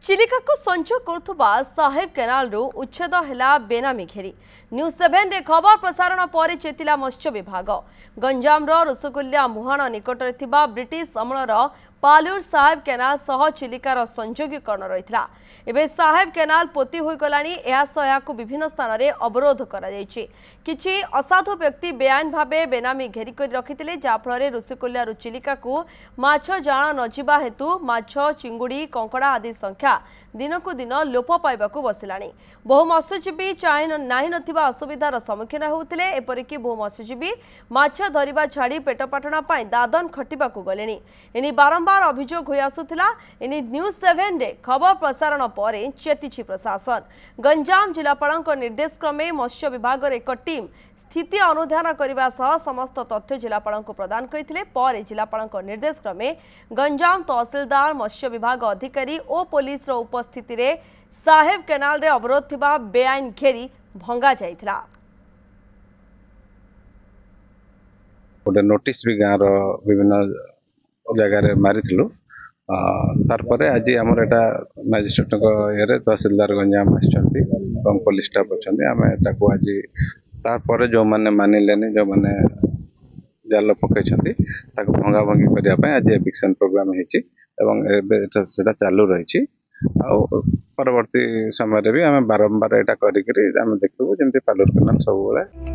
चिलिका को संचो करुवा साहेब केनाल रु उच्छेद है बेनामी घेरी न्यूज 7 रे खबर प्रसारण पर चेतिला मत्स्य विभाग गंजाम रुसकुलिया मुहाण निकट में ब्रिटिश अमलर पालूर साहेब केनाल सह चिलिकार संयोगीकरण रही एवं साहेब केनाल पोती होगलानी विभिन्न स्थान में अवरोध किछि असाधु व्यक्ति बेआईन भावे बेनामी घेरी रखिते जहाँफल रुसकुलिया चिलिका को माछ जाण नजिबा हेतु माछ चिंगुड़ी कंकड़ा आदि संख्या दिन को दिन लोप पाइबाकू बसिलानी। बहु मत्स्यजीवी नाही नथिबा असुविधार सम्मुखीन होउथिले एपरिकी बहु मत्स्यजीवी माछ धरिबा छाड़ी पेटपाटना पाई दादन खटिबाकू गलेनी। एनी बारंबार अभियोग होई आसुथिला। एनी न्यूज 7 रे खबर प्रसारण पर चेतिछि प्रशासन। गंजाम जिलापालक निर्देश क्रमे मत्स्य विभाग एक टीम स्थिति अनुधान करने सह समस्त तथ्य जिलापाल को प्रदान करते पर जिलापाल निर्देश क्रमे गंजाम तहसिलदार मत्स्य विभाग अधिकारी और पुलिस उपस्थिति रे साहेब केनाल रे अवरोध थिबा बेआईन घेरी भंगा जाइथिला। गोटे नोटिस भी गाँव विभिन्न जगह मारिथिलु तारपरे आज आमर एटा मजिस्ट्रेट ये तहसिलदार गंजाम आछंती पुलिस स्टाफ अच्छा आम एटाको आज तारपरे जो माने मानिलेनी जो माने जाल पकई भंगा भंगी करने आज एविक्शन प्रोग्राम होता चालू रही परवर्ती समय भी आम बारंबार यहाँ करें देखू जमी पालूर केनाल सब